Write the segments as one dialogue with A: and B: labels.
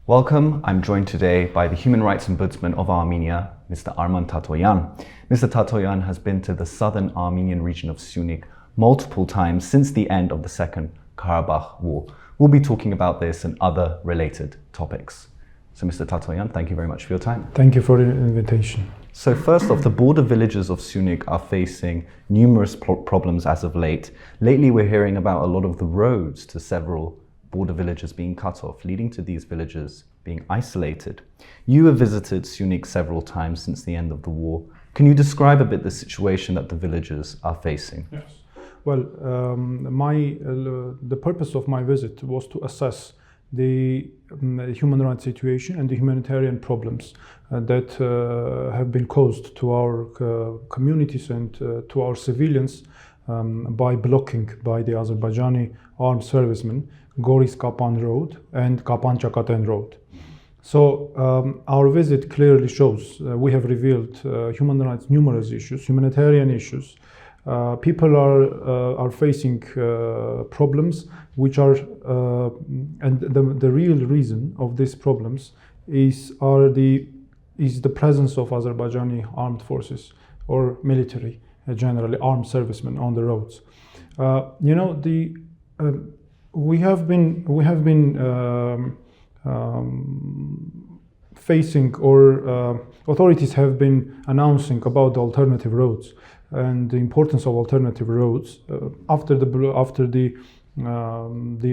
A: Welcome. I'm joined today by the Human Rights Ombudsman of Armenia, Mr. Arman Tatoyan. Mr. Tatoyan has been to the southern Armenian region of Syunik multiple times since the end of the Second Karabakh War. We'll be talking about this and other related topics. So Mr. Tatoyan, thank you very much for your time.
B: Thank you for the invitation.
A: So first off, the border villages of Syunik are facing numerous problems as of late. Lately, we're hearing about a lot of the roads to several border villages being cut off, leading to these villages being isolated. You have visited Syunik several times since the end of the war. Can you describe a bit the situation that the villagers are facing?
B: Yes. Well, the purpose of my visit was to assess the human rights situation and the humanitarian problems that have been caused to our communities and to our civilians by blocking by the Azerbaijani armed servicemen Goris-Kapan Road and Kapan-Chakaten Road. So our visit clearly shows we have revealed human rights, numerous issues, humanitarian issues. People are facing problems which are, and the real reason of these problems is the presence of Azerbaijani armed forces or military, generally armed servicemen on the roads. We have been facing, or authorities have been announcing about the alternative roads and the importance of alternative roads after the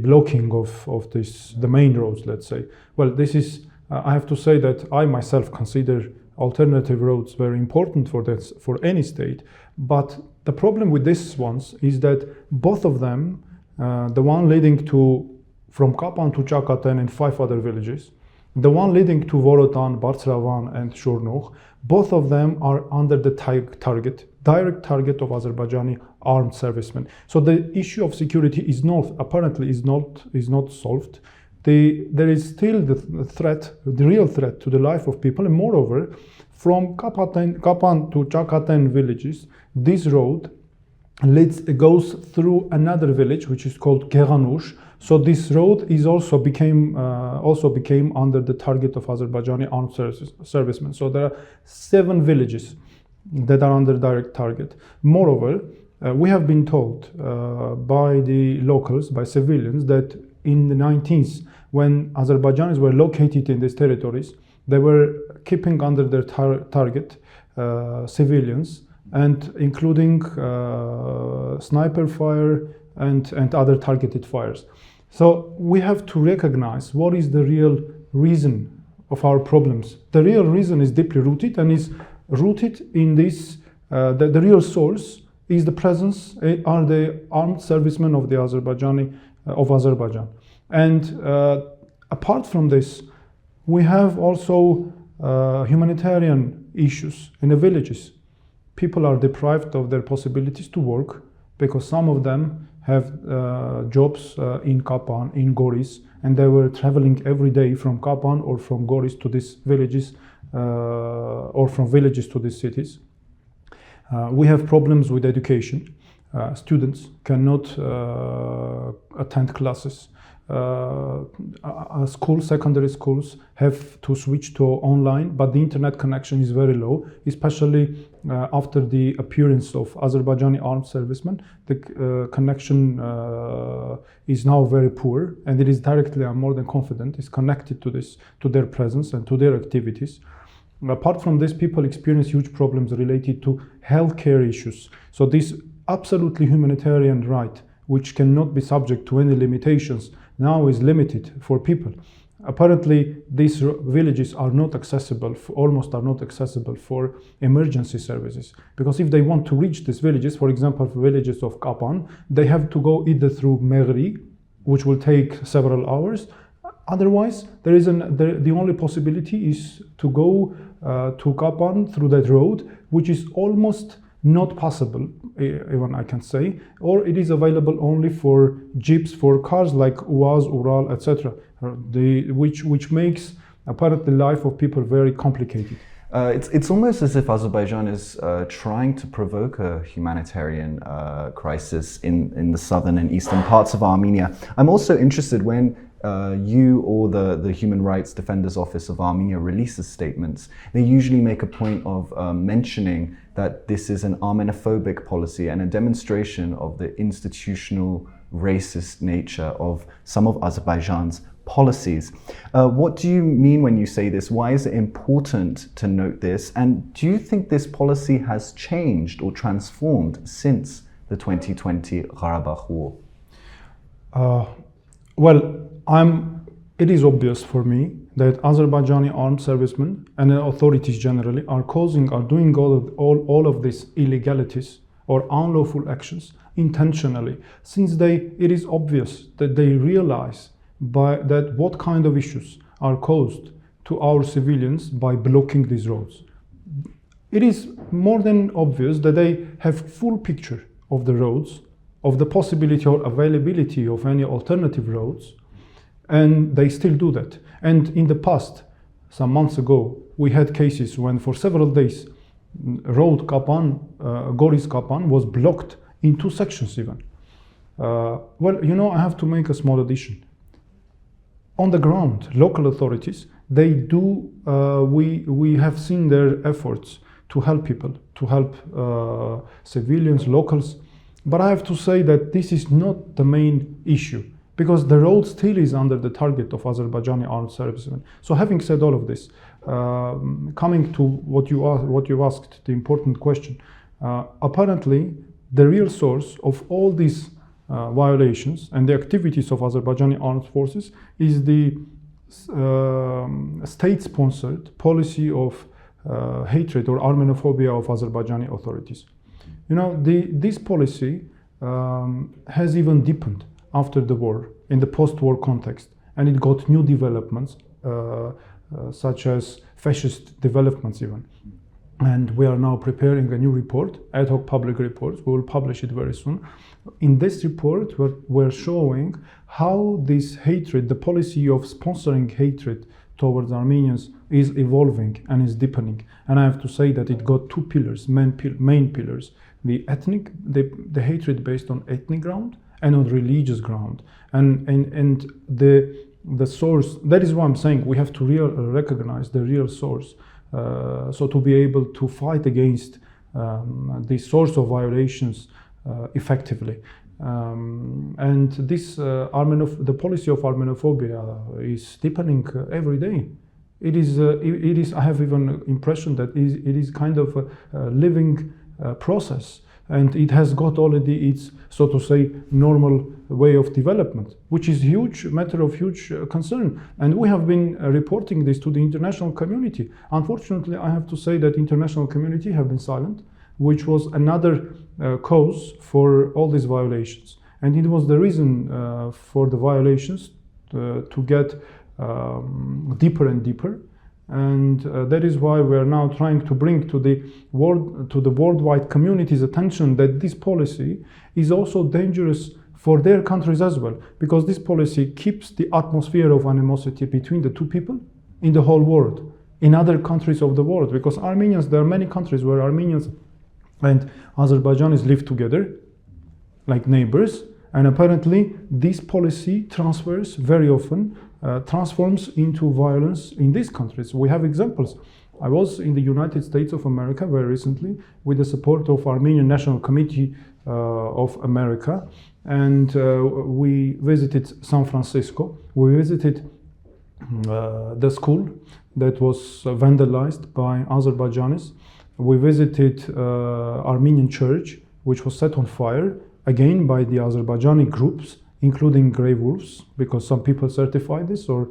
B: blocking of the main roads, let's say. Well, this is I have to say that I myself consider alternative roads very important for any state, but the problem with these ones is that both of them, the one leading from Kapan to Chakaten and 5 other villages, the one leading to Vorotan, Bartsravan and Shornokh, both of them are under the direct target of Azerbaijani armed servicemen. So the issue of security is apparently not solved. There is still the real threat to the life of people, and moreover, from Kapan to Chakaten villages, this road goes through another village which is called Geganush. So this road is also became under the target of Azerbaijani armed servicemen. So there are 7 villages that are under direct target. Moreover, we have been told by the locals, by civilians, that in the 19th, when Azerbaijanis were located in these territories, they were keeping under their target civilians, and including sniper fire and other targeted fires. So we have to recognize what is the real reason of our problems. The real reason is deeply rooted and is rooted in this, the real source is the presence, are the armed servicemen of the of Azerbaijan. And apart from this, we have also humanitarian issues in the villages. People are deprived of their possibilities to work because some of them have jobs in Kapan, in Goris, and they were traveling every day from Kapan or from Goris to these villages, or from villages to these cities. We have problems with education. Students cannot attend classes. Secondary schools have to switch to online, but the internet connection is very low, especially after the appearance of Azerbaijani armed servicemen. The connection is now very poor, and it is directly, I'm more than confident, is connected to their presence and to their activities. Apart from this, people experience huge problems related to healthcare issues. So this absolutely humanitarian right, which cannot be subject to any limitations, now is limited for people. Apparently, these villages are not accessible, almost are not accessible for emergency services. Because if they want to reach these villages, for example, villages of Kapan, they have to go either through Meghri, which will take several hours. Otherwise, the only possibility is to go to Kapan through that road, which is almost not possible, even I can say, or it is available only for jeeps, for cars like UAZ, Ural, etc., which makes apparently life of people very complicated.
A: It's almost as if Azerbaijan is trying to provoke a humanitarian crisis in the southern and eastern parts of Armenia. I'm also interested when you or the Human Rights Defender's Office of Armenia releases statements, they usually make a point of mentioning that this is an Armenophobic policy and a demonstration of the institutional racist nature of some of Azerbaijan's policies. What do you mean when you say this? Why is it important to note this? And do you think this policy has changed or transformed since the 2020 Karabakh war?
B: It is obvious for me that Azerbaijani armed servicemen and authorities generally are doing all of these illegalities or unlawful actions intentionally, since it is obvious that they realize that what kind of issues are caused to our civilians by blocking these roads. It is more than obvious that they have full picture of the roads, of the possibility or availability of any alternative roads, and they still do that. And in the past, some months ago, we had cases when for several days road Goris-Kapan was blocked in 2 sections even. I have to make a small addition. On the ground, local authorities, we have seen their efforts to help people, to help civilians, locals. But I have to say that this is not the main issue, because the road still is under the target of Azerbaijani armed servicemen. So having said all of this, coming to what you asked, the important question, apparently the real source of all these violations and the activities of Azerbaijani armed forces is the state-sponsored policy of hatred or Armenophobia of Azerbaijani authorities. This policy has even deepened after the war in the post-war context, and it got new developments such as fascist developments even. And we are now preparing a new report, ad hoc public report. We will publish it very soon. In this report, we're showing how this hatred, the policy of sponsoring hatred towards Armenians, is evolving and is deepening. And I have to say that it got 2 pillars, main pillars: the hatred based on ethnic ground and on religious ground. And the source. That is why I'm saying we have to recognize the real source. So to be able to fight against the source of violations effectively. And the policy of Armenophobia is deepening every day. It is. I have even impression that it is kind of a living process, and it has got already its, so to say, normal way of development, which is matter of huge concern. And we have been reporting this to the international community. Unfortunately, I have to say that international community have been silent, which was another cause for all these violations. And it was the reason for the violations to get deeper and deeper. And that is why we are now trying to bring to the worldwide community's attention that this policy is also dangerous for their countries as well, because this policy keeps the atmosphere of animosity between the 2 people in the whole world, in other countries of the world. Because there are many countries where Armenians and Azerbaijanis live together like neighbors, and apparently this policy transfers very often, transforms into violence in these countries. We have examples. I was in the United States of America very recently with the support of Armenian National Committee of America, and we visited San Francisco. We visited the school that was vandalized by Azerbaijanis. We visited Armenian church, which was set on fire, again by the Azerbaijani groups, including Grey Wolves, because some people certified this or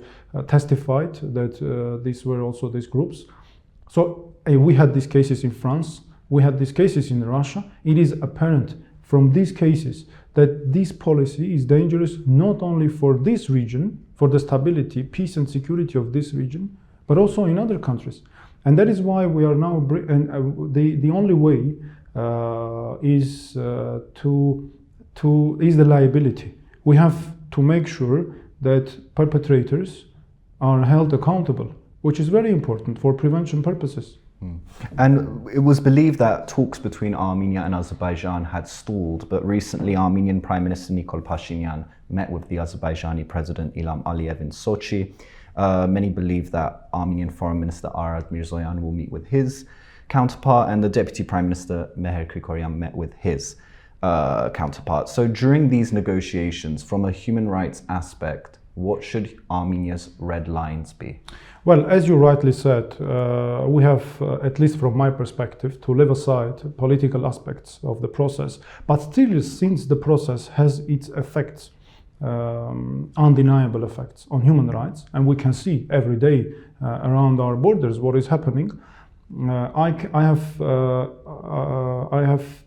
B: testified that these were also these groups. So we had these cases in France, we had these cases in Russia. It is apparent from these cases that this policy is dangerous not only for this region, for the stability, peace and security of this region, but also in other countries. And that is why we are now, the only way is the liability. We have to make sure that perpetrators are held accountable, which is very important for prevention purposes.
A: And it was believed that talks between Armenia and Azerbaijan had stalled, but recently Armenian Prime Minister Nikol Pashinyan met with the Azerbaijani President Ilham Aliyev in Sochi. Many believe that Armenian Foreign Minister Arad Mirzoyan will meet with his counterpart, and the Deputy Prime Minister Meher Krikorian met with his counterpart. So during these negotiations, from a human rights aspect, what should Armenia's red lines be?
B: Well, as you rightly said, we have, at least from my perspective, to leave aside political aspects of the process. But still, since the process has its effects, undeniable effects on human rights, and we can see every day around our borders what is happening, I have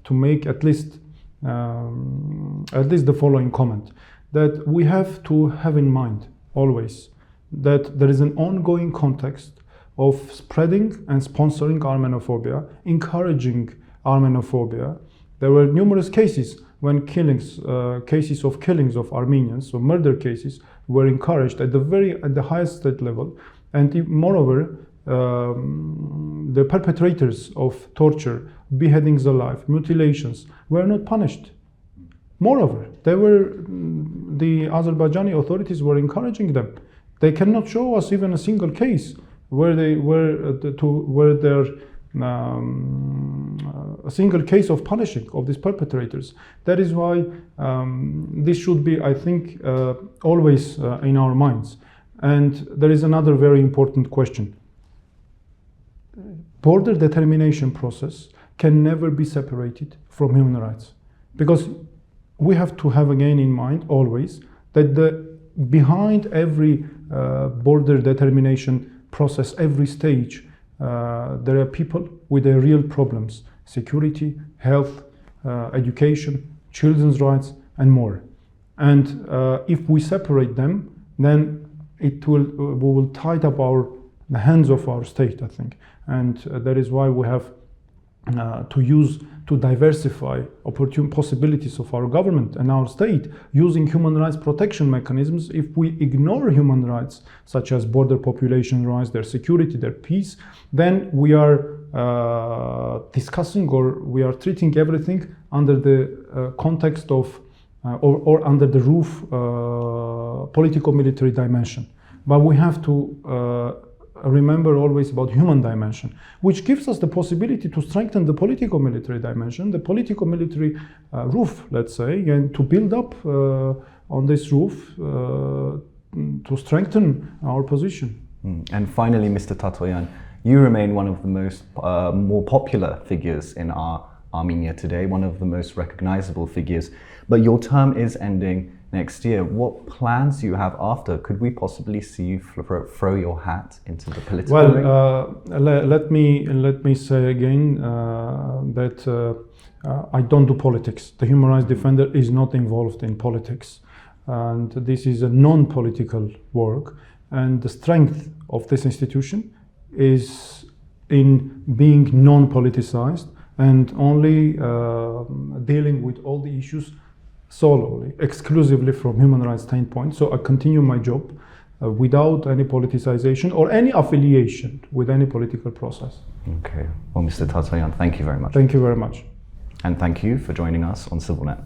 B: to make at least the following comment, that we have to have in mind always that there is an ongoing context of spreading and sponsoring Armenophobia, encouraging Armenophobia. There were numerous cases when cases of killings of Armenians, so murder cases, were encouraged at the highest state level, and moreover, the perpetrators of torture, beheadings alive, mutilations were not punished. Moreover, the Azerbaijani authorities were encouraging them. They cannot show us even a single case where a single case of punishing of these perpetrators. That is why this should be, I think, always in our minds. And there is another very important question. Border determination process can never be separated from human rights, because we have to have again in mind always that behind every border determination process, every stage, there are people with their real problems: security, health, education, children's rights, and more. And if we separate them, then we will tie up the hands of our state, I think. And that is why we have to diversify possibilities of our government and our state using human rights protection mechanisms. If we ignore human rights, such as border population rights, their security, their peace, then we are discussing, or we are treating everything under the context of or under the roof politico-military dimension. But we have to remember always about human dimension, which gives us the possibility to strengthen the politico-military dimension, the politico-military roof, let's say, and to build up on this roof to strengthen our position.
A: And finally, Mr. Tatoyan, you remain one of the most more popular figures in Armenia today, one of the most recognizable figures, but your term is ending next year. What plans do you have after? Could we possibly see you throw your hat into the political ring?
B: Let me say again that I don't do politics. The human rights defender is not involved in politics, and this is a non-political work. And the strength of this institution is in being non-politicized and only dealing with all the issues solely, exclusively from human rights standpoint. So I continue my job without any politicization or any affiliation with any political process.
A: Okay. Well, Mr. Tatoyan, thank you very much.
B: Thank you very much.
A: And thank you for joining us on CivilNet.